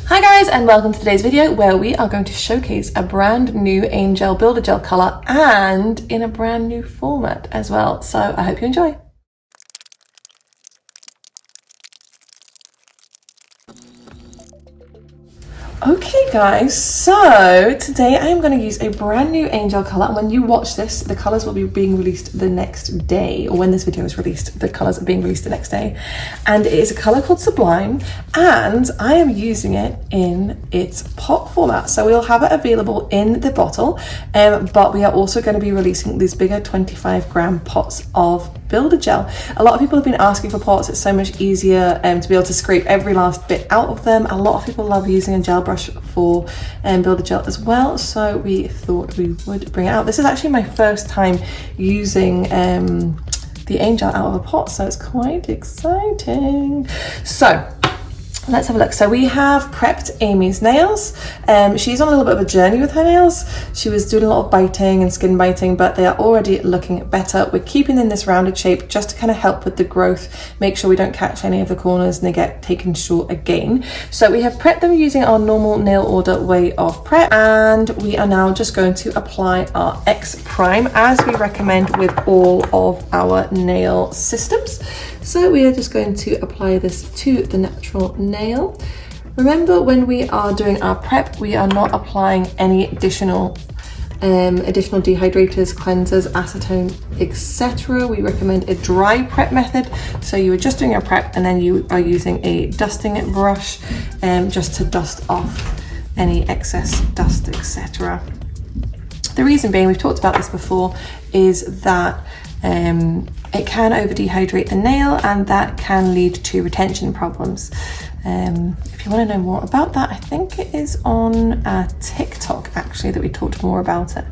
Hi guys, and welcome to today's video where we are going to showcase a brand new Angel Builder Gel colour and in a brand new format as well. So I hope you enjoy. Okay guys, so today I am going to use a brand new Angel colour, and when you watch this, the colours will be being released the next day, or when this video is released, the colours are being released the next day. And it is a colour called Sublime, and I am using it in its pot format. So we'll have it available in the bottle, but we are also going to be releasing these bigger 25-gram pots of Builder Gel. A lot of people have been asking for pots. It's so much easier to be able to scrape every last bit out of them. A lot of people love using a gel brush for Builder Gel as well, so we thought we would bring it out. This is actually my first time using the Angel out of a pot, so it's quite exciting. So let's have a look. So we have prepped Amy's nails. She's on a little bit of a journey with her nails. She was doing a lot of biting and skin biting, but they are already looking better. We're keeping in this rounded shape just to kind of help with the growth, make sure we don't catch any of the corners and they get taken short again. So we have prepped them using our normal nail order way of prep, and we are now just going to apply our X Prime as we recommend with all of our nail systems. So we are just going to apply this to the natural nail. Remember, when we are doing our prep, we are not applying any additional dehydrators, cleansers, acetone, etc. We recommend a dry prep method. So you are just doing your prep and then you are using a dusting brush just to dust off any excess dust, etc. The reason being, we've talked about this before, is that it can over dehydrate the nail, and that can lead to retention problems. If you want to know more about that, I think it is on TikTok actually that we talked more about it,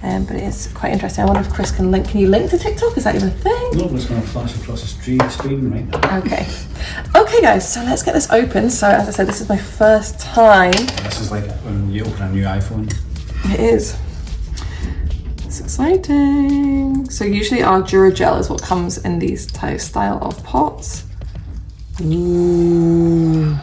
but it is quite interesting. I wonder if Chris can link. Can you link to TikTok? Is that even a thing? No, but it's going to flash across the screen right now. Okay guys, so let's get this open. So as I said, this is my first time. This is like when you open a new iPhone. It is. It's exciting. So usually our Duragel is what comes in these style of pots. Ooh.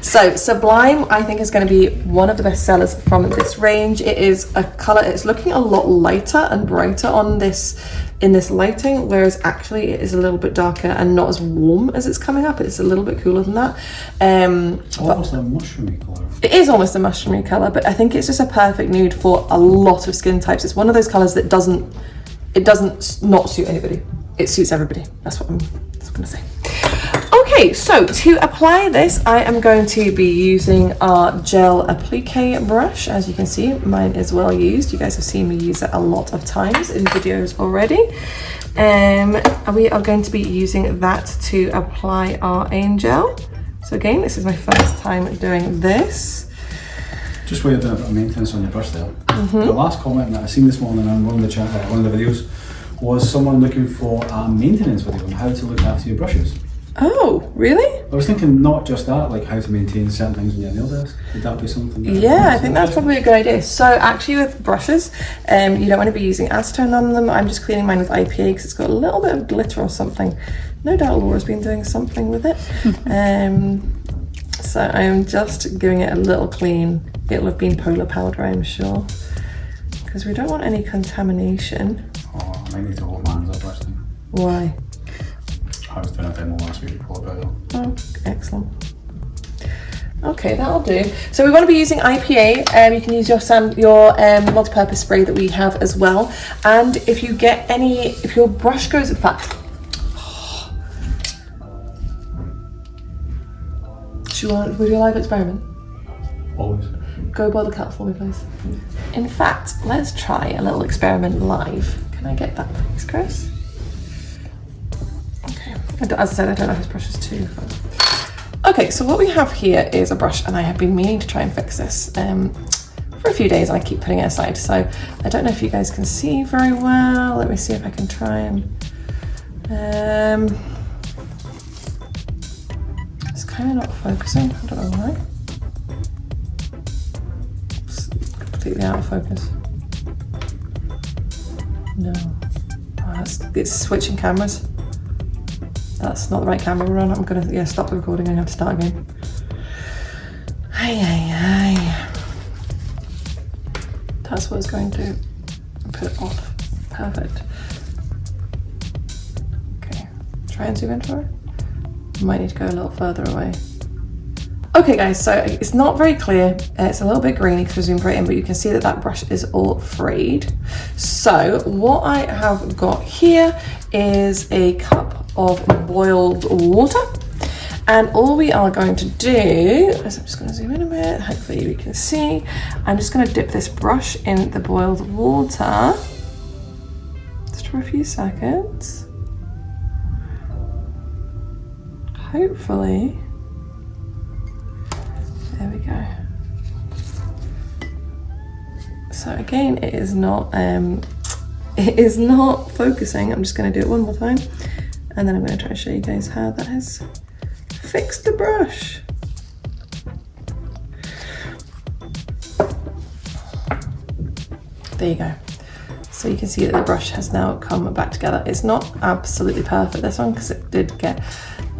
So Sublime, I think, is going to be one of the best sellers from this range. It is a color, it's looking a lot lighter and brighter on this in this lighting, whereas actually it is a little bit darker and not as warm as it's coming up. It's a little bit cooler than that. Almost a mushroomy color. It is almost a mushroomy color, but I think it's just a perfect nude for a lot of skin types. It's one of those colors that doesn't not suit anybody. It suits everybody. That's what I'm gonna say. Okay, so to apply this, I am going to be using our gel applique brush. As you can see, mine is well used. You guys have seen me use it a lot of times in videos already. We are going to be using that to apply our Angel. So again, this is my first time doing this. Just while you're doing a bit of maintenance on your brush there, the last comment that I seen this morning on one of the videos was someone looking for a maintenance video on how to look after your brushes. Oh, really? I was thinking not just that, like how to maintain certain things on your nail desk. Would that be something? Yeah, I think that's probably a good idea. So actually with brushes, you don't want to be using acetone on them. I'm just cleaning mine with IPA because it's got a little bit of glitter or something. No doubt Laura's been doing something with it. So I'm just giving it a little clean. It'll have been polar powder, I'm sure, because we don't want any contamination. Oh, I might need to hold my hands up first thing. Why? I was doing a demo last week before about it. Oh, excellent. Okay, that'll do. So we want to be using IPA. You can use your multi-purpose spray that we have as well. And if you get if your brush goes, in fact, would you like to experiment? Always. Go boil the kettle for me, please. In fact, let's try a little experiment live. Can I get that, please, Chris? Okay. As I said, I don't know if this brush is too. Okay, so what we have here is a brush, and I have been meaning to try and fix this for a few days, and I keep putting it aside. So I don't know if you guys can see very well. Let me see if I can try and. It's kind of not focusing. I don't know why. It's completely out of focus. No. Oh, it's switching cameras. That's not the right camera we're on. I'm gonna stop the recording and have to start again. That's what's going to put it off. Perfect. Okay, try and zoom in for it. Might need to go a little further away. Okay guys, so it's not very clear. It's a little bit grainy because we zoomed right in, but you can see that that brush is all frayed. So what I have got here is a cup of boiled water. And all we are going to do is, I'm just going to zoom in a bit, hopefully you can see. I'm just going to dip this brush in the boiled water just for a few seconds. Hopefully, there we go. So again, it is not focusing. I'm just going to do it one more time, and then I'm going to try to show you guys how that has fixed the brush. There you go. So you can see that the brush has now come back together. It's not absolutely perfect, this one, because it did get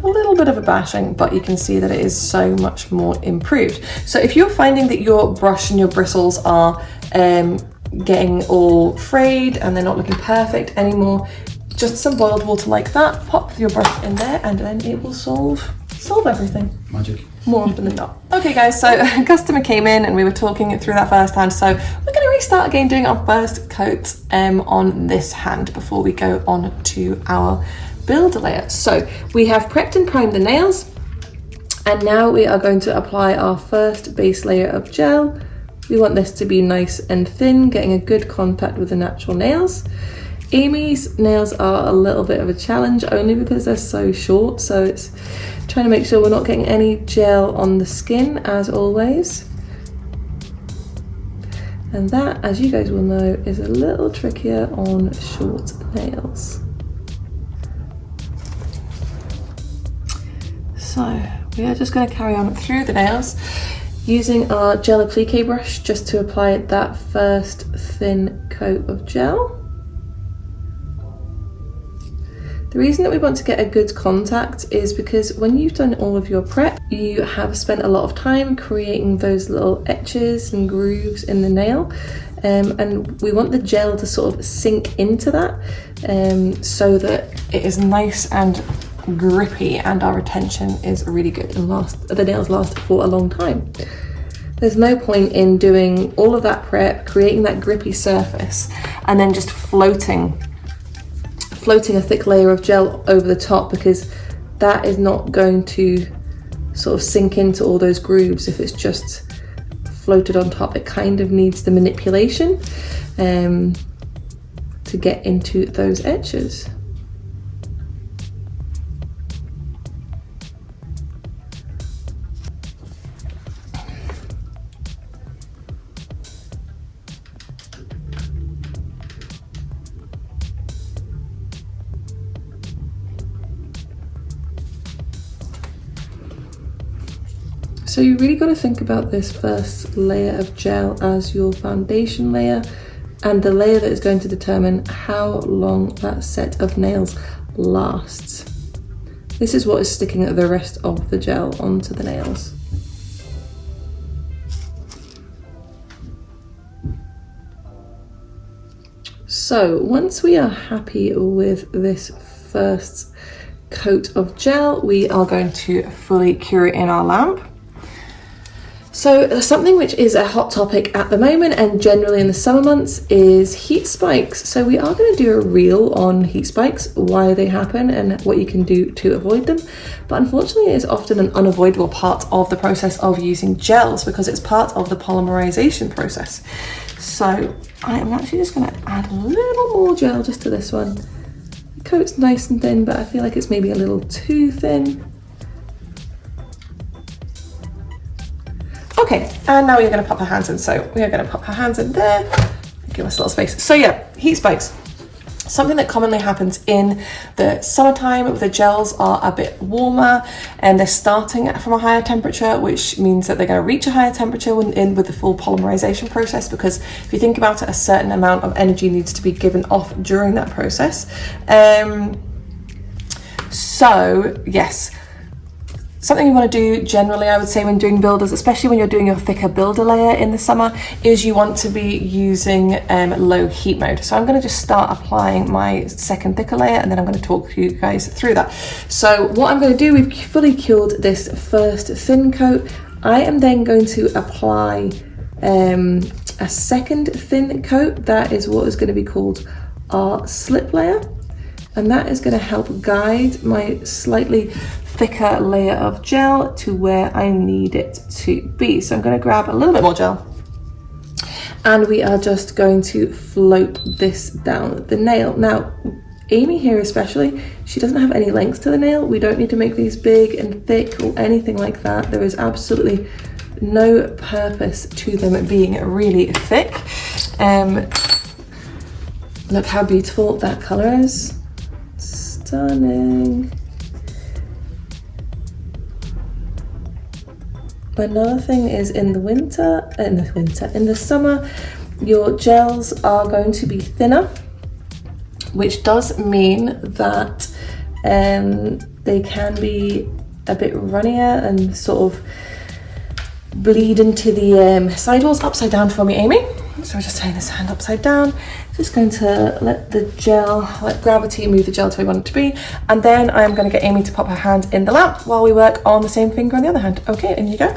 a little bit of a bashing, but you can see that it is so much more improved. So if you're finding that your brush and your bristles are getting all frayed and they're not looking perfect anymore, just some boiled water like that, pop your brush in there, and then it will solve everything. Magic. More often than not. Okay guys, so a customer came in and we were talking it through that first hand, so we're going to restart again doing our first coat on this hand before we go on to our builder layer. So we have prepped and primed the nails, and now we are going to apply our first base layer of gel. We want this to be nice and thin, getting a good contact with the natural nails. Amy's nails are a little bit of a challenge only because they're so short, so it's trying to make sure we're not getting any gel on the skin as always. And that, as you guys will know, is a little trickier on short nails. So we are just going to carry on through the nails using our gel applique brush just to apply that first thin coat of gel. The reason that we want to get a good contact is because when you've done all of your prep, you have spent a lot of time creating those little etches and grooves in the nail, and we want the gel to sort of sink into that so that it is nice and grippy and our retention is really good and the nails last for a long time. There's no point in doing all of that prep, creating that grippy surface, and then just floating a thick layer of gel over the top, because that is not going to sort of sink into all those grooves if it's just floated on top. It kind of needs the manipulation to get into those edges. So you really got to think about this first layer of gel as your foundation layer, and the layer that is going to determine how long that set of nails lasts. This is what is sticking the rest of the gel onto the nails. So once we are happy with this first coat of gel, we are going to fully cure it in our lamp. So something which is a hot topic at the moment and generally in the summer months is heat spikes. So we are going to do a reel on heat spikes, why they happen and what you can do to avoid them. But unfortunately, it's often an unavoidable part of the process of using gels because it's part of the polymerization process. So I am actually just going to add a little more gel just to this one. The coat's nice and thin, but I feel like it's maybe a little too thin. Okay, and now we're going to pop our hands in. So we are going to pop our hands in there, give us a little space. So yeah, heat spikes. Something that commonly happens in the summertime, the gels are a bit warmer and they're starting from a higher temperature, which means that they're going to reach a higher temperature when with the full polymerization process, because if you think about it, a certain amount of energy needs to be given off during that process. So yes, something you want to do generally, I would say, when doing builders, especially when you're doing your thicker builder layer in the summer, is you want to be using low heat mode. So I'm going to just start applying my second thicker layer, and then I'm going to talk you guys through that. So what I'm going to do, we've fully cured this first thin coat. I am then going to apply a second thin coat. That is what is going to be called our slip layer, and that is going to help guide my slightly thicker layer of gel to where I need it to be. So I'm going to grab a little bit more gel, and we are just going to float this down the nail. Now, Amy here especially, she doesn't have any length to the nail. We don't need to make these big and thick or anything like that. There is absolutely no purpose to them being really thick. Look how beautiful that color is. Stunning. Another thing is in the summer, your gels are going to be thinner, which does mean that they can be a bit runnier and sort of bleed into the sidewalls. Upside down for me, Amy. So we're just turning this hand upside down. Just going to let the gel, let gravity move the gel to where we want it to be. And then I'm going to get Amy to pop her hand in the lamp while we work on the same finger on the other hand. Okay, in you go.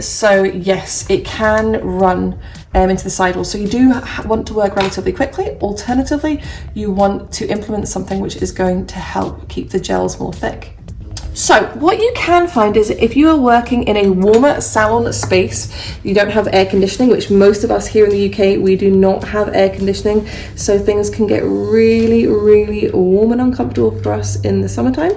So yes, it can run into the sidewall. So you do want to work relatively quickly. Alternatively, you want to implement something which is going to help keep the gels more thick. So what you can find is if you are working in a warmer salon space, you don't have air conditioning, which most of us here in the UK, we do not have air conditioning. So things can get really, really warm and uncomfortable for us in the summertime.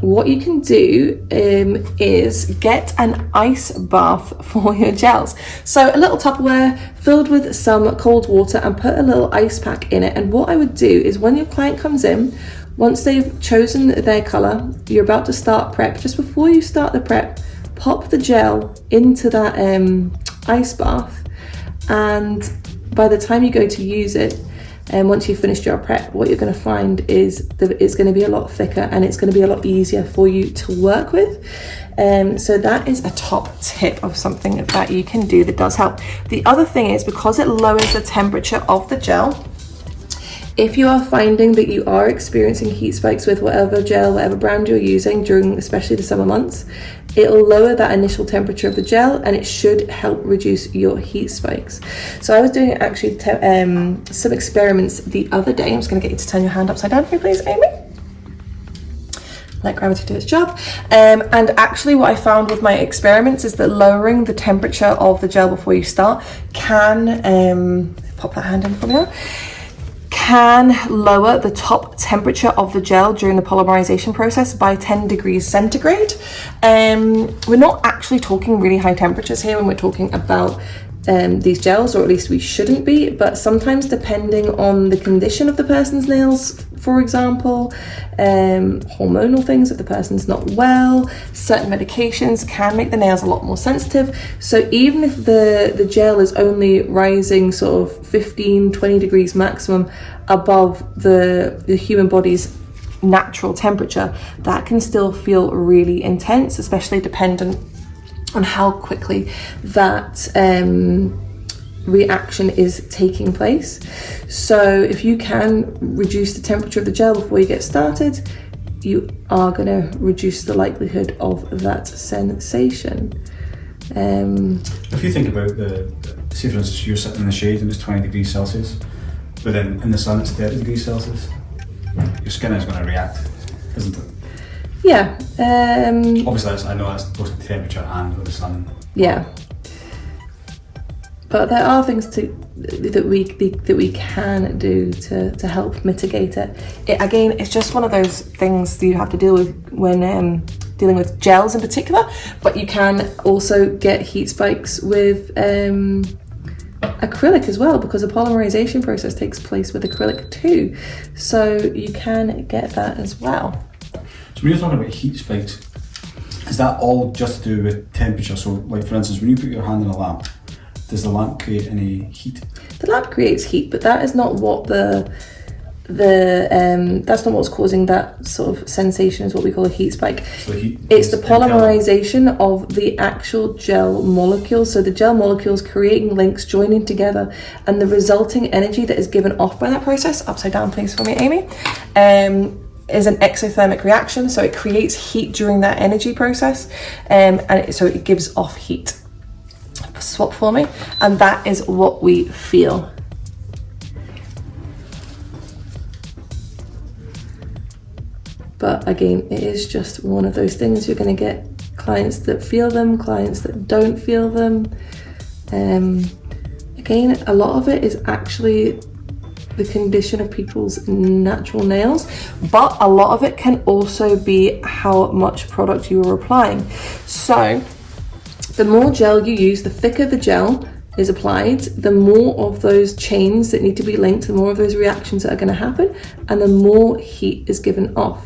What you can do is get an ice bath for your gels. So a little Tupperware filled with some cold water and put a little ice pack in it. And what I would do is when your client comes in, once they've chosen their color, you're about to start prep. Just before you start the prep, pop the gel into that ice bath, and by the time you go to use it, and once you've finished your prep, what you're going to find is that it's going to be a lot thicker and it's going to be a lot easier for you to work with. So that is a top tip of something that you can do that does help. The other thing is, because it lowers the temperature of the gel, if you are finding that you are experiencing heat spikes with whatever gel, whatever brand you're using during especially the summer months, it'll lower that initial temperature of the gel and it should help reduce your heat spikes. So I was doing actually some experiments the other day. I'm just going to get you to turn your hand upside down for me, please, Amy. Let gravity do its job. And actually what I found with my experiments is that lowering the temperature of the gel before you start can, pop that hand in for me now, can lower the top temperature of the gel during the polymerization process by 10 degrees centigrade. We're not actually talking really high temperatures here when we're talking about these gels, or at least we shouldn't be, but sometimes depending on the condition of the person's nails, for example, hormonal things, if the person's not well, certain medications can make the nails a lot more sensitive. So even if the gel is only rising sort of 15-20 degrees maximum above the human body's natural temperature, that can still feel really intense, especially dependent on how quickly that reaction is taking place. So if you can reduce the temperature of the gel before you get started, you are going to reduce the likelihood of that sensation. If you think about say for instance you're sitting in the shade and it's 20 degrees Celsius, but then in the sun it's 30 degrees Celsius, your skin is going to react, isn't it? Yeah. Obviously, I know that's both the temperature and with the sun. Yeah. But there are things that we can do to help mitigate it. Again, it's just one of those things that you have to deal with when dealing with gels in particular. But you can also get heat spikes with acrylic as well, because the polymerization process takes place with acrylic too. So you can get that as well. So when you're talking about heat spikes, is that all just to do with temperature? So like for instance, when you put your hand in a lamp, does the lamp create any heat? The lamp creates heat, but that is not what the that's not what's causing that sort of sensation, is what we call a heat spike. So It's the polymerization of the actual gel molecules. So the gel molecules creating links, joining together, and the resulting energy that is given off by that process, upside down please for me, Amy, is an exothermic reaction. So it creates heat during that energy process, so it gives off heat. Swap for me, and that is what we feel. But again, it is just one of those things. You're going to get clients that feel them, clients that don't feel them. Again, a lot of it is actually the condition of people's natural nails, but a lot of it can also be how much product you are applying. So the more gel you use, the thicker the gel is applied, the more of those chains that need to be linked, the more of those reactions that are going to happen, and the more heat is given off.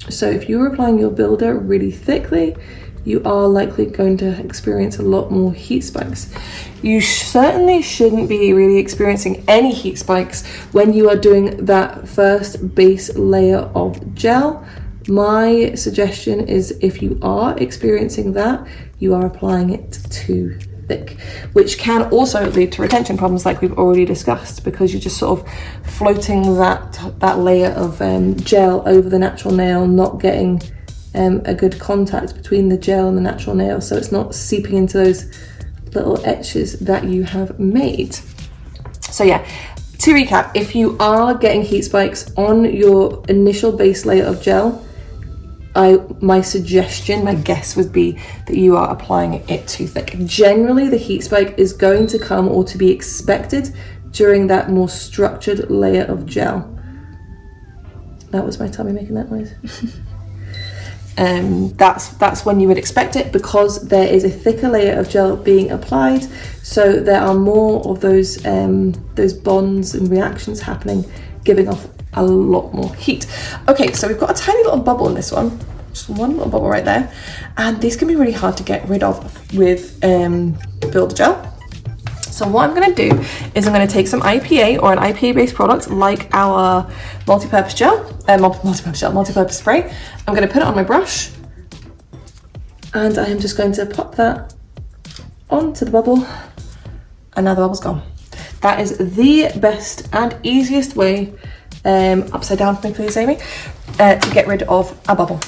So if you're applying your builder really thickly, you are likely going to experience a lot more heat spikes. You certainly shouldn't be really experiencing any heat spikes when you are doing that first base layer of gel. My suggestion is, if you are experiencing that, you are applying it too thick, which can also lead to retention problems like we've already discussed, because you're just sort of floating that layer of gel over the natural nail, not getting a good contact between the gel and the natural nail, so it's not seeping into those little etches that you have made. So yeah, to recap, if you are getting heat spikes on your initial base layer of gel, my suggestion, my guess would be that you are applying it too thick. Generally, the heat spike is going to come, or to be expected, during that more structured layer of gel. That was my tummy making that noise. That's when you would expect it, because there is a thicker layer of gel being applied, so there are more of those bonds and reactions happening, giving off a lot more heat. Okay, so we've got a tiny little bubble in this one, just one little bubble right there, and these can be really hard to get rid of with builder gel. So what I'm going to do is I'm going to take some IPA or an IPA based product like our multi-purpose spray. I'm going to put it on my brush, and I am just going to pop that onto the bubble, and now the bubble's gone. That is the best and easiest way, upside down for me please Amy, to get rid of a bubble.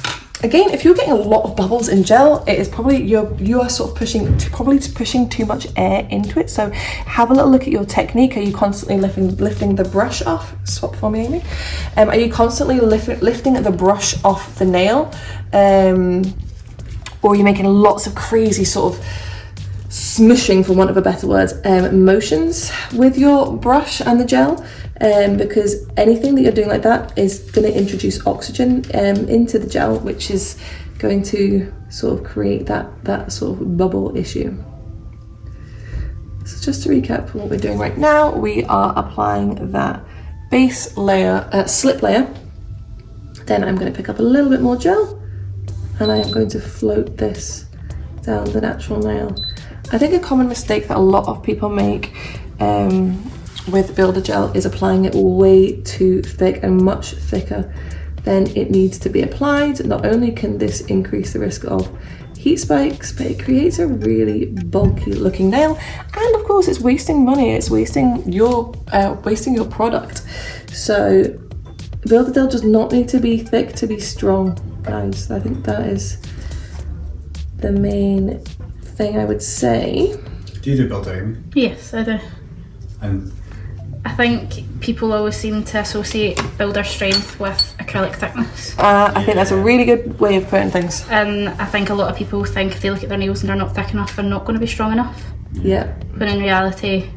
Again, if you're getting a lot of bubbles in gel, it is probably you are sort of pushing too much air into it. So have a little look at your technique. Are you constantly lifting the brush off? Swap for me, Amy. Are you constantly lifting the brush off the nail, or are you making lots of crazy sort of smushing, for want of a better word, motions with your brush and the gel? Because anything that you're doing like that is going to introduce oxygen into the gel, which is going to sort of create that sort of bubble issue. So just to recap what we're doing right now, we are applying that base layer, slip layer. Then I'm going to pick up a little bit more gel, and I am going to float this down the natural nail. I think a common mistake that a lot of people make with builder gel is applying it way too thick, and much thicker than it needs to be applied. Not only can this increase the risk of heat spikes, but it creates a really bulky looking nail, and of course it's wasting money, it's wasting your product. So builder gel does not need to be thick to be strong, guys. I think that is the main thing I would say. Do you do builder, Amy? Yes, I do. And I think people always seem to associate builder strength with acrylic thickness. I think that's a really good way of putting things. And I think a lot of people think if they look at their nails and they're not thick enough, they're not going to be strong enough. Yeah. But in reality,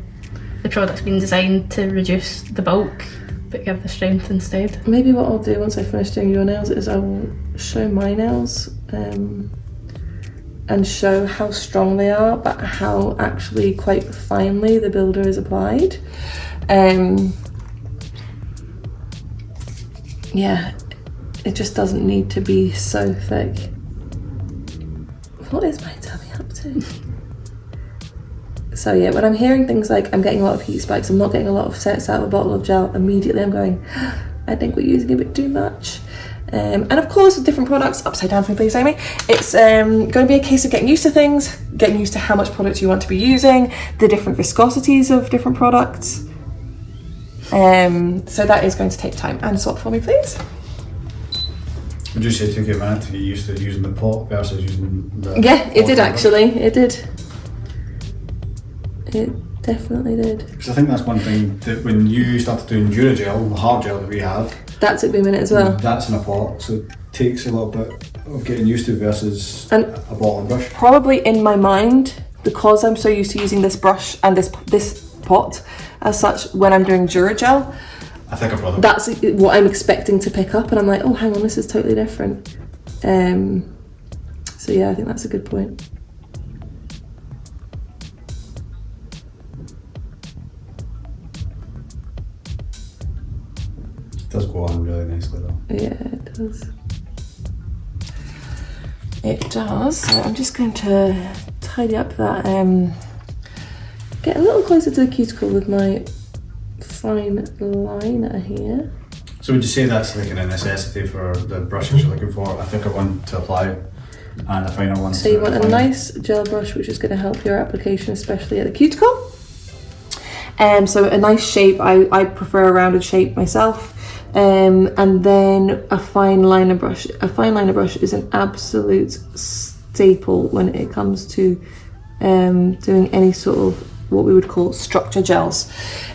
the product's been designed to reduce the bulk, but give the strength instead. Maybe what I'll do once I finish doing your nails is I will show my nails and show how strong they are, but how actually quite finely the builder is applied. Yeah, it just doesn't need to be so thick. What is my tummy up to? So yeah, when I'm hearing things like I'm getting a lot of heat spikes, I'm not getting a lot of sets out of a bottle of gel, immediately I'm going, I think we're using a bit too much. And of course, with different products, upside down for me please, Amy, it's going to be a case of getting used to things, getting used to how much product you want to be using, the different viscosities of different products. So that is going to take time. And swap for me please. Would you say it took you a minute to get used to using the pot versus using the... Yeah, it did actually, it did. It definitely did. Because I think that's one thing that when you started doing Duragel, the hard gel that we have, that took me a minute as well. That's in a pot, so it takes a little bit of getting used to versus And a bottle and brush. probably in my mind, because I'm so used to using this brush and this pot as such when I'm doing Duragel, I think I've got that's what I'm expecting to pick up, and I'm like, oh hang on, this is totally different. So yeah, I think that's a good point. It does go on really nicely though. Yeah, it does. It does. So I'm just going to tidy up that, get a little closer to the cuticle with my fine liner here. So would you say that's like a necessity for the brushes you're looking for? A thicker one to apply and a finer one So to you want a refine? nice gel brush which is going to help your application, especially at the cuticle. So a nice shape, I prefer a rounded shape myself. And then a fine liner brush. A fine liner brush is an absolute staple when it comes to doing any sort of what we would call structure gels,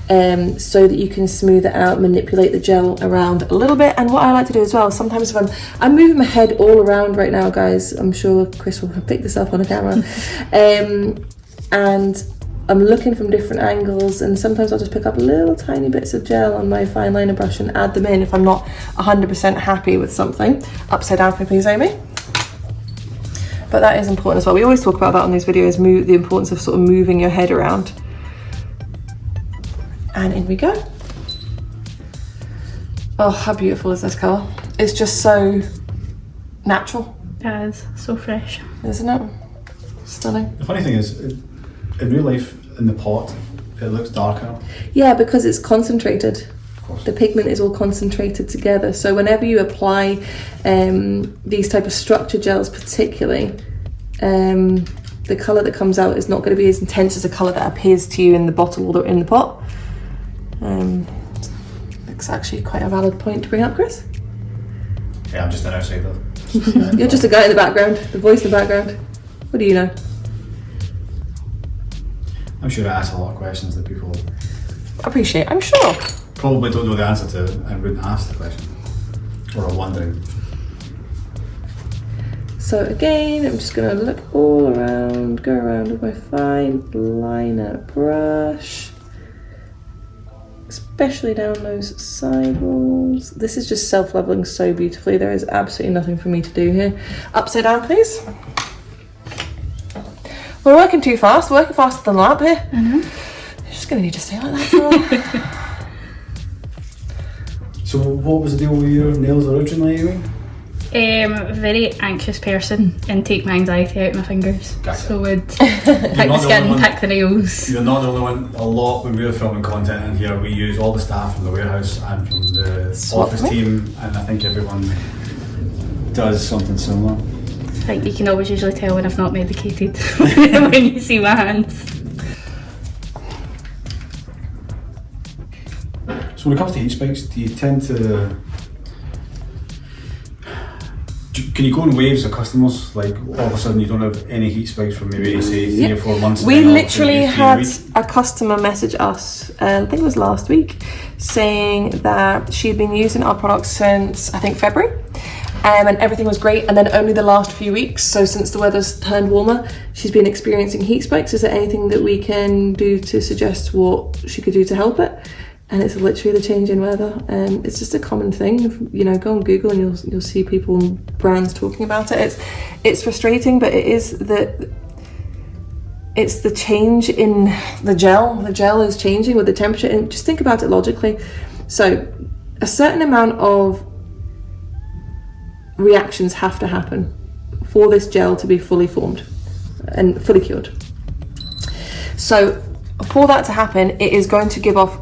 so that you can smooth it out, manipulate the gel around a little bit. And what I like to do as well, sometimes if I'm moving my head all around right now, guys, I'm sure Chris will pick this up on a camera, and I'm looking from different angles, and sometimes I'll just pick up little tiny bits of gel on my fine liner brush and add them in if I'm not 100% happy with something. Upside down for me please, Amy. But that is important as well. We always talk about that on these videos, the importance of sort of moving your head around. And in we go. Oh, how beautiful is this colour? It's just so natural. It is so fresh. Isn't it? Stunning. The funny thing is, in real life, in the pot, it looks darker. Yeah, because it's concentrated. Of course. The pigment is all concentrated together. So whenever you apply these type of structure gels particularly, the colour that comes out is not going to be as intense as the colour that appears to you in the bottle or in the pot. It's actually quite a valid point to bring up, Chris. Yeah, I'm just an outsider. You're just a guy in the background, the voice in the background. What do you know? I'm sure I ask a lot of questions that people Appreciate, I'm sure. probably don't know the answer to and wouldn't ask the question or are wondering. So again, I'm just going to look all around, go around with my fine liner brush, especially down those side walls. This is just self-leveling so beautifully. There is absolutely nothing for me to do here. Upside down, please. We're working too fast, working faster than that here. I know. You're just going to need to stay like that for a while. So what was the deal with your nails originally, Amy? Very anxious person and take my anxiety out of my fingers. Gotcha. So would pick the skin, pick the nails. You're not the only one. A lot when we're filming content in here, we use all the staff from the warehouse and from the office team, and I think everyone does something similar. Like you can always usually tell when I've not medicated when you see my hands. So when it comes to heat spikes, do you tend to... Can you go in waves of customers? Like all of a sudden you don't have any heat spikes for maybe say 3 or 4 months. We and then all of a sudden literally you have had 3 a week? a customer message us, I think it was last week, saying that she'd been using our products since I think February, and everything was great, and then only the last few weeks, so since the weather's turned warmer, she's been experiencing heat spikes. Is there anything that we can do to suggest what she could do to help it? And it's literally the change in weather. It's just a common thing. You know, go on Google and you'll see people and brands talking about it. It's frustrating, but it's the change in the gel. The gel is changing with the temperature, and just think about it logically. So a certain amount of reactions have to happen for this gel to be fully formed and fully cured. So for that to happen, it is going to give off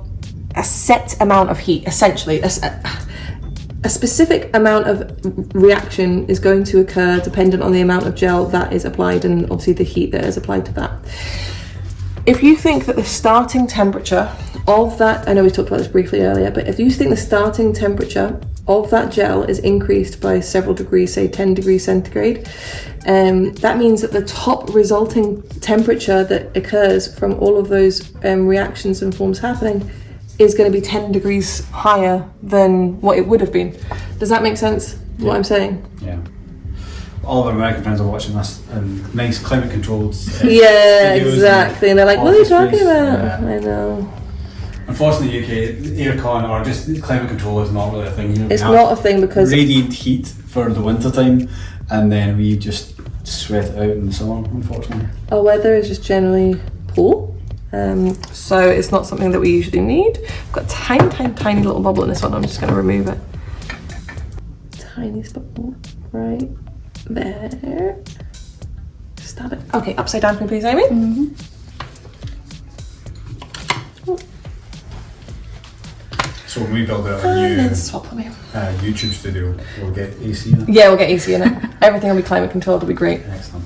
a set amount of heat, essentially. A specific amount of reaction is going to occur dependent on the amount of gel that is applied and obviously the heat that is applied to that. If you think that the starting temperature of that, I know we talked about this briefly earlier, but if you think the starting temperature of that gel is increased by several degrees, say 10 degrees centigrade, that means that the top resulting temperature that occurs from all of those reactions and forms happening is going to be 10 degrees higher than what it would have been. Does that make sense, what I'm saying? Yeah. All of our American friends are watching this and nice climate controlled yeah, exactly. And they're like, what are you talking about? Yeah. I know. Unfortunately, UK, aircon or just climate control is not really a thing here. It's not a thing because radiant heat for the winter time, and then we just sweat it out in the summer, unfortunately. our weather is just generally poor. So it's not something that we usually need. I've got a tiny little bubble in this one. I'm just going to remove it. Tiniest bubble right there. Stab it. Okay, upside down for me, please, Amy. Mm-hmm. So when we build out a And new then swap for me. YouTube studio, we'll get AC in it. Yeah, we'll get AC in it. Everything will be climate controlled. It'll be great. Excellent.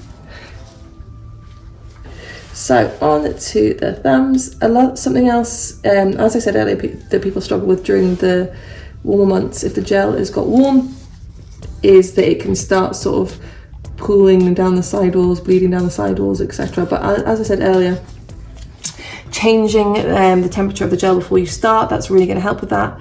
So on to the thumbs. Something else, as I said earlier, that people struggle with during the warmer months, if the gel has got warm, is that it can start sort of pooling down the sidewalls, bleeding down the sidewalls, etc. But as I said earlier, changing the temperature of the gel before you start, that's really going to help with that.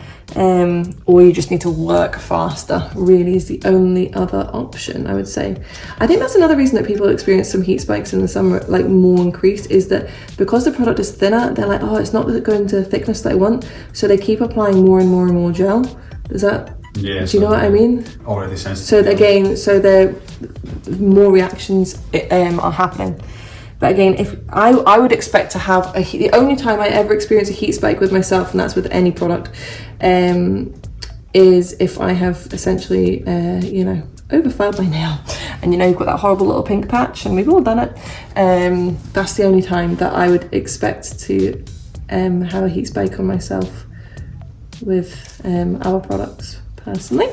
Or you just need to work faster, really is the only other option, I would say. I think that's another reason that people experience some heat spikes in the summer, like more increased, is that because the product is thinner, they're like, oh, it's not going to the thickness that I want, so they keep applying more and more and more gel. Does that, yeah, do you know what I mean? Already sensitive. So again, more reactions are happening. But again, if I would expect to have the only time I ever experience a heat spike with myself, and that's with any product, is if I have essentially, overfiled my nail, and you've got that horrible little pink patch, and we've all done it. That's the only time that I would expect to have a heat spike on myself with our products, personally.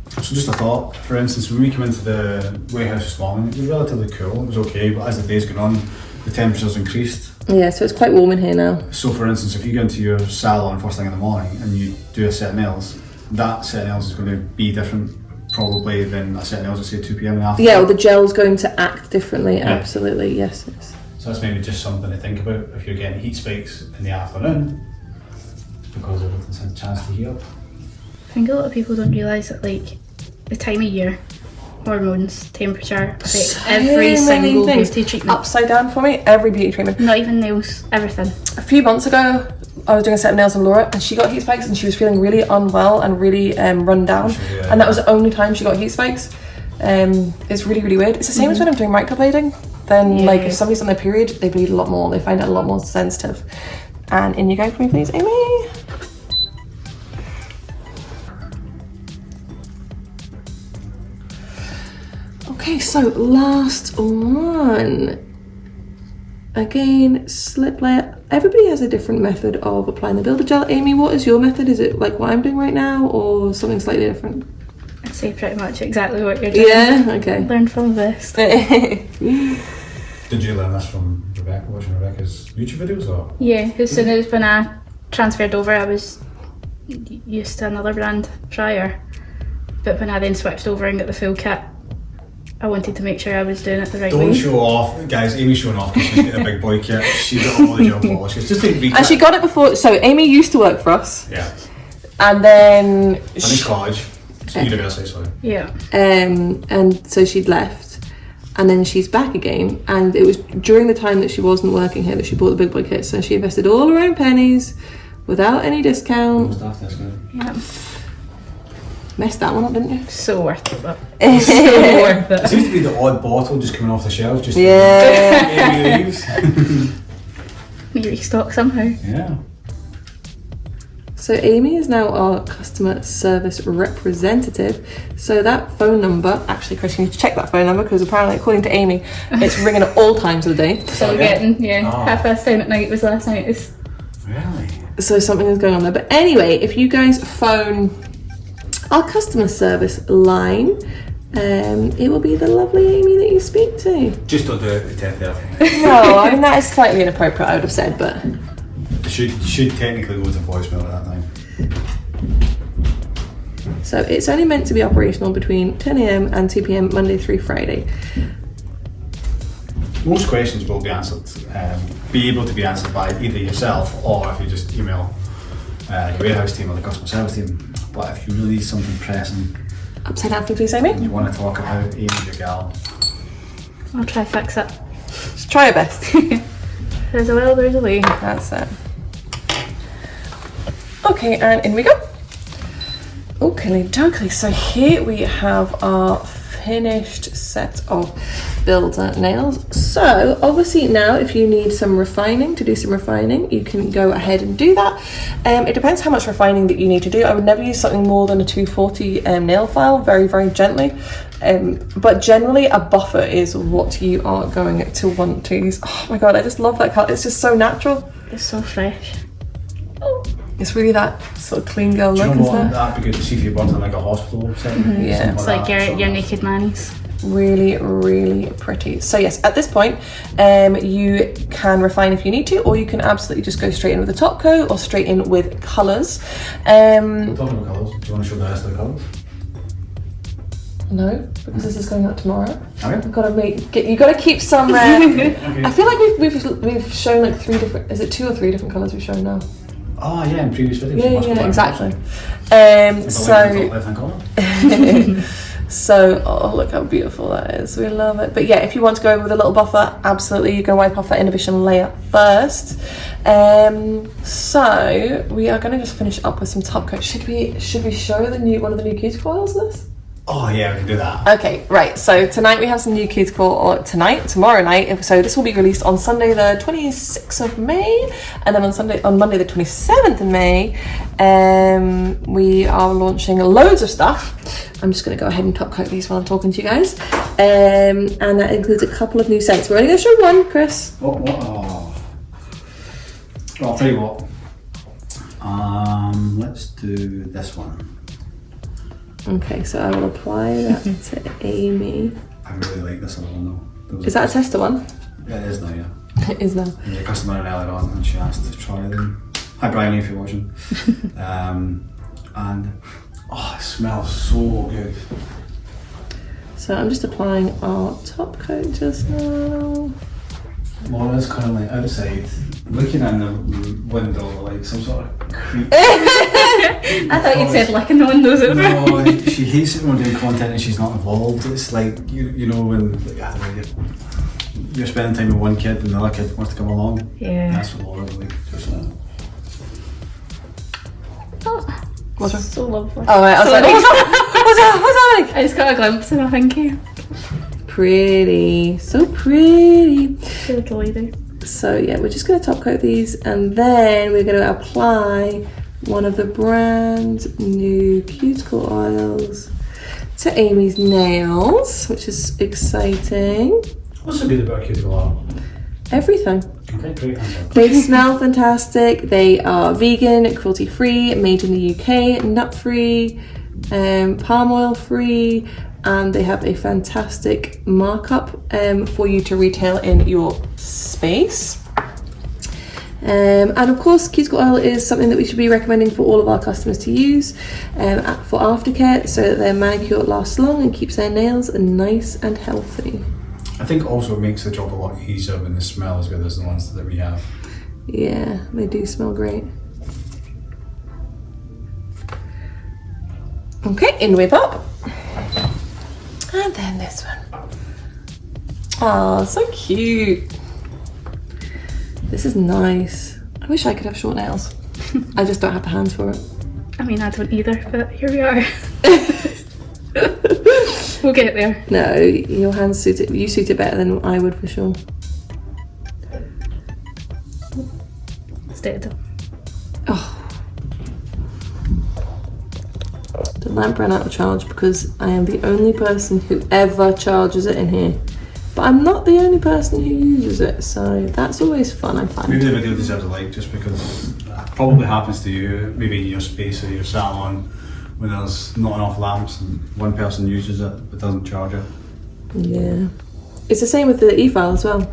So just a thought, for instance, when we came into the warehouse this morning, it was relatively cool, it was okay, but as the days gone on, the temperature's increased. Yeah, so it's quite warm in here now. So for instance, if you go into your salon first thing in the morning and you do a set of nails, that set of nails is going to be different probably than a set of nails at say 2 PM in the afternoon. Yeah, well, the gel's going to act differently, Yeah. absolutely, yes. So that's maybe just something to think about if you're getting heat spikes in the afternoon, because everything's had a chance to heat up. I think a lot of people don't realise that, like, the time of year, hormones, temperature affect So every many single things. beauty treatment. Upside down for me, every beauty treatment. Not even nails, everything. A few months ago, I was doing a set of nails on Laura, and she got heat spikes, and she was feeling really unwell and really run down. Yeah. And that was the only time she got heat spikes. It's really, really weird. It's the same as when I'm doing microblading. Then, like, if somebody's on their period, they bleed a lot more. They find it a lot more sensitive. And in you go for me, please, Amy. Okay, so last one. Again, slip layer. Everybody has a different method of applying the builder gel. Amy, what is your method? Is it like what I'm doing right now, or something slightly different? I'd say pretty much exactly what you're doing. Yeah, okay. Learn from the best. Did you learn this from Rebecca, watching Rebecca's YouTube videos, or? Yeah, as soon as when I transferred over, I was used to another brand prior. But when I then switched over and got the full kit, I wanted to make sure I was doing it the right way. Don't show off, guys. Amy's showing off because she's getting a big boy kit. She's got all the gel polishes. Just take a And she got it before. So Amy used to work for us, Yeah. and then I'm in college. University, sorry. Yeah. and so she'd left, and then she's back again. And it was during the time that she wasn't working here that she bought the big boy kit. So she invested all her own pennies without any discount. Stuff, that's good. Yeah. Messed that one up, didn't you? So worth it, but so worth It it. seems to be the odd bottle just coming off the shelf. Just Yeah. Amy leaves. Need to restock somehow. Yeah. So Amy is now our customer service representative. So that phone number, actually Chris, you need to check that phone number because apparently according to Amy, it's ringing at all times of the day. So we're getting, 10:30 at night was last night. Really? So something is going on there. But anyway, if you guys phone our customer service line, it will be the lovely Amy that you speak to. Just don't do it at 10:30. No, I mean that is slightly inappropriate, I would have said, but It should technically go to voicemail at that time. so it's only meant to be operational between 10 a.m. and 2 p.m. Monday through Friday. Most questions will be answered, be able to be answered by either yourself or if you just email the warehouse team or the customer service team. But if you really need something pressing Upside down, please, Amy. and you want to talk about Amy's your gal, I'll try fix it. Just try your best. There's a will, there's a way. That's it. Okay, and in we go. Okay, dokie. So here we have our finished set of builder nails. So obviously now if you need some refining, to do some refining, you can go ahead and do that. It depends how much refining that you need to do. I would never use something more than a 240 nail file, very, very gently. But generally a buffer is what you are going to want to use. Oh my god, I just love that colour. It's just so natural. It's so fresh. It's really that sort of clean girl do you look, know isn't what? it? That'd be good to see if you burnt in like a hospital setting. Yeah. It's like your naked mannies. Really, really pretty. So yes, at this point, you can refine if you need to, or you can absolutely just go straight in with a top coat or straight in with colours. Talking about colours, do you want to show the rest of the colours? No, because this is going out tomorrow. Okay. I've got to you got to keep some. I feel like we've shown like 3 different. Is it 2 or 3 different colours we've shown now? Oh yeah, in previous videos. Yeah, exactly. So, oh look how beautiful that is. We love it. But yeah, if you want to go in with a little buffer, absolutely, you can wipe off that inhibition layer first. So we are going to just finish up with some top coat. Should we show one of the new cuticle oils this? Oh yeah, we can do that. Okay, right. So tonight we have some new cuticle, or tomorrow night. So this will be released on Sunday the 26th of May, and then on Monday the 27th of May, we are launching loads of stuff. I'm just going to go ahead and top coat these while I'm talking to you guys, and that includes a couple of new scents. We're only going to show one, Chris. Well, I'll tell you what. Let's do this one. Okay, so I will apply that to Amy. I really like this other one though. Is that a tester one? Yeah, it is now, yeah. It is now. There was a customer earlier on and she asked to try them. Hi Brian, if you're watching. And it smells so good. So I'm just applying our top coat just now. Laura's currently outside looking in the window like some sort of creep. I thought you said licking the windows over. No, she hates it when we're doing content and she's not involved. It's like, you know when you're spending time with one kid and the other kid wants to come along. Yeah. That's what Laura was like just now. Oh, What's wrong? so lovely. Oh right, I was So like, nice. what's that? I just got a glimpse of my thinking. Pretty, so pretty. So delighted. So yeah, we're just going to top coat these, and then we're going to apply one of the brand new cuticle oils to Amy's nails, which is exciting. What's the bit about cuticle oil? Everything. Okay, great answer. They smell fantastic. They are vegan, cruelty free, made in the UK, nut free, palm oil free, and they have a fantastic markup for you to retail in your space. And of course, cuticle oil is something that we should be recommending for all of our customers to use for aftercare, so that their manicure lasts long and keeps their nails nice and healthy. I think also it makes the job a lot easier when the smell is good as the ones that we have. Yeah, they do smell great. Okay, in we pop. And then this one. Oh, so cute. This is nice. I wish I could have short nails. I just don't have the hands for it. I mean, I don't either, but here we are. We'll get there. No, your hands suit it. You suit it better than I would for sure. Stay at the Oh, lamp ran out of charge because I am the only person who ever charges it in here. But I'm not the only person who uses it, so that's always fun, I find. Maybe the video deserves a like just because that probably happens to you, maybe in your space or your salon, when there's not enough lamps and one person uses it but doesn't charge it. Yeah. It's the same with the e-file as well.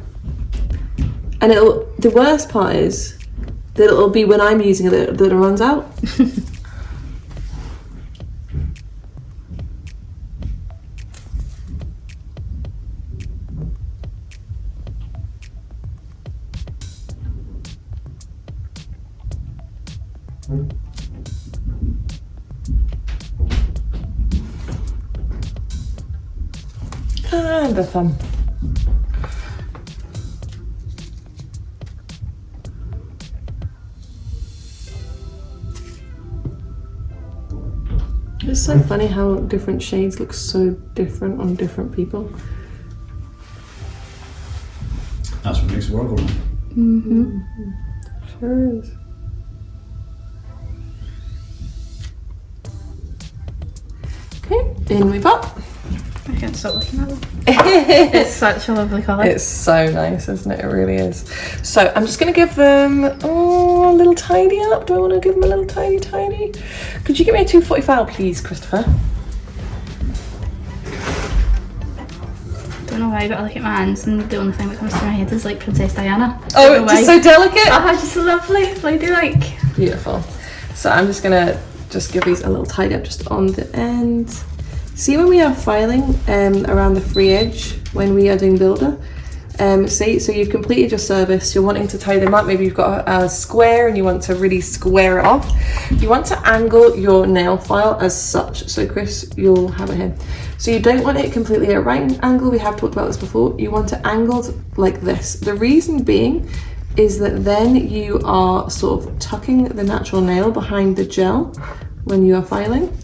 And the worst part is that it'll be when I'm using it that it runs out. And the thumb. It's so funny how different shades look so different on different people. That's what makes the world go round. Sure is. Okay, in we pop. I can't stop looking at them. It's such a lovely colour. It's so nice, isn't it? It really is. So I'm just going to give them a little tidy up. Do I want to give them a little tidy? Could you give me a 240 file, please, Christopher? Don't know why, but I look at my hands and the only thing that comes to my head is like Princess Diana. Oh, it's just so delicate. Just lovely, ladylike. Beautiful. So I'm just going to give these a little tidy up just on the end. See when we are filing around the free edge when we are doing builder, see, so you've completed your service, you're wanting to tie them up, maybe you've got a square and you want to really square it off. You want to angle your nail file as such, so Chris, you'll have it here. So you don't want it completely at a right angle, we have talked about this before, you want it angled like this. The reason being is that then you are sort of tucking the natural nail behind the gel when you are filing.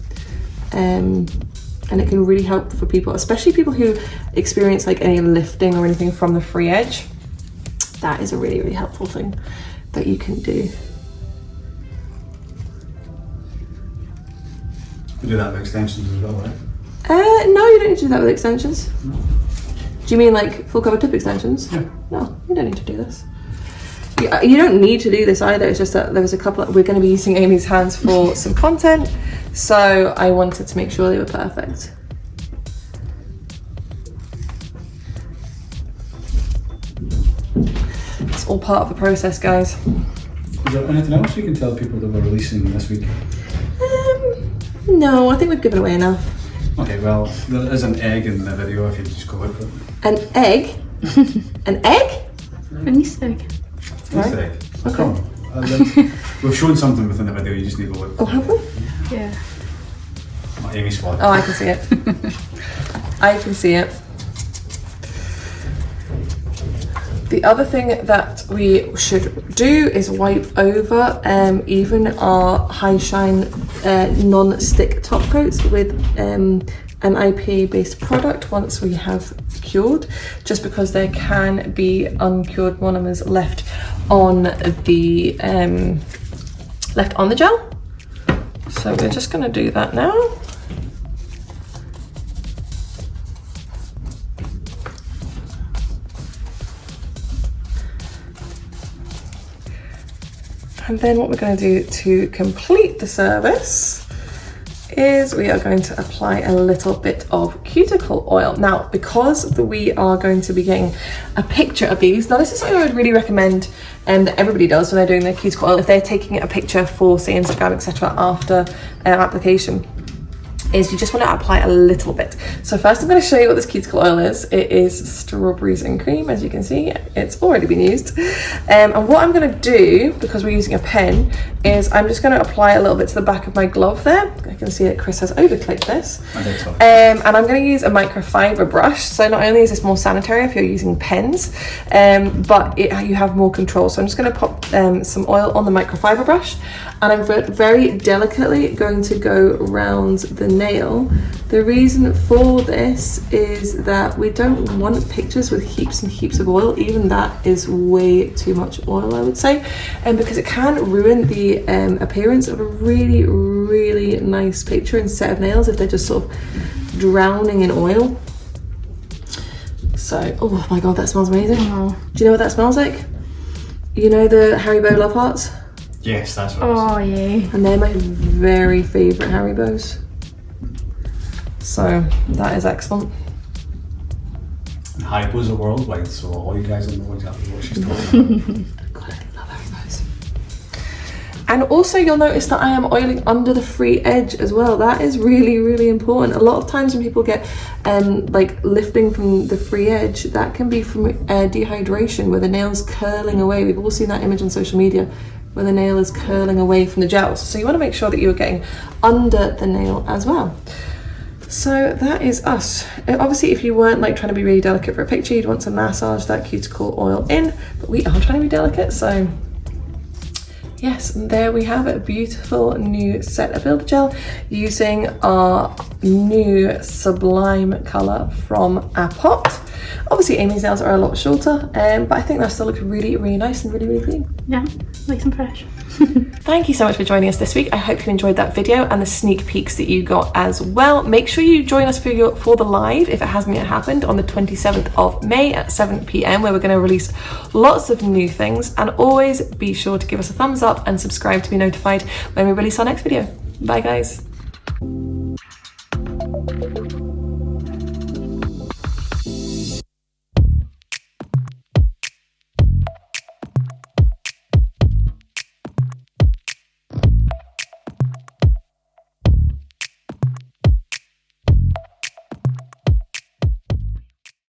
And it can really help for people, especially people who experience like any lifting or anything from the free edge. That is a really, really helpful thing that you can do. You do that with extensions as well, right? No, you don't need to do that with extensions. No. Do you mean like full cover tip extensions? Yeah. No, you don't need to do this. You don't need to do this either, it's just that there was a couple, we're going to be using Amy's hands for some content, so I wanted to make sure they were perfect. It's all part of the process, guys. Is there anything else you can tell people that we're releasing this week? No, I think we've given away enough. Okay, well, there is an egg in the video if you just go look for it. An egg? An egg? An Easter egg. Easter egg. Okay. We've shown something within the video, you just need to look. Oh, have we? Yeah. Not Amy's spot. Oh, I can see it. I can see it. The other thing that we should do is wipe over even our high shine non-stick top coats with an IPA based product once we have cured, just because there can be uncured monomers left on the gel. So we're just going to do that now. And then what we're going to do to complete the service is we are going to apply a little bit of cuticle oil. Now, because we are going to be getting a picture of these, now this is something I would really recommend that everybody does when they're doing their cuticle oil, if they're taking a picture for, say, Instagram, etc. after application, is you just want to apply a little bit. So first I'm going to show you what this cuticle oil is. It is strawberries and cream, as you can see. It's already been used. And what I'm going to do, because we're using a pen, is I'm just going to apply a little bit to the back of my glove there. I can see that Chris has overclicked this. I think so. And I'm going to use a microfiber brush. So not only is this more sanitary if you're using pens, but you have more control. So I'm just going to pop some oil on the microfiber brush, and I'm very delicately going to go around the nail. The reason for this is that we don't want pictures with heaps and heaps of oil. Even that is way too much oil, I would say, and because it can ruin the appearance of a really, really nice picture and set of nails if they're just sort of drowning in oil. So, oh my god, that smells amazing. Oh. Do you know what that smells like? You know the Haribo Love Hearts? Yes, that's what it is. Oh yeah. And they're my very favourite Haribos. So that is excellent. And Haribo's are worldwide, so all you guys will know exactly what she's talking about. God, I love Haribos. And also you'll notice that I am oiling under the free edge as well. That is really, really important. A lot of times when people get like lifting from the free edge, that can be from dehydration, where the nail's curling away. We've all seen that image on social media where the nail is curling away from the gels. So you want to make sure that you're getting under the nail as well. So that is us. Obviously, if you weren't like trying to be really delicate for a picture, you'd want to massage that cuticle oil in, but we are trying to be delicate, so yes, and there we have it, a beautiful new set of Builder Gel using our new Sublime colour from our pot. Obviously Amy's nails are a lot shorter, but I think they still look really, really nice and really, really clean. Yeah, nice and fresh. Thank you so much for joining us this week. I hope you enjoyed that video and the sneak peeks that you got as well. Make sure you join us for the live, if it hasn't yet happened, on the 27th of May at 7 p.m, where we're going to release lots of new things. And always be sure to give us a thumbs up and subscribe to be notified when we release our next video. Bye guys.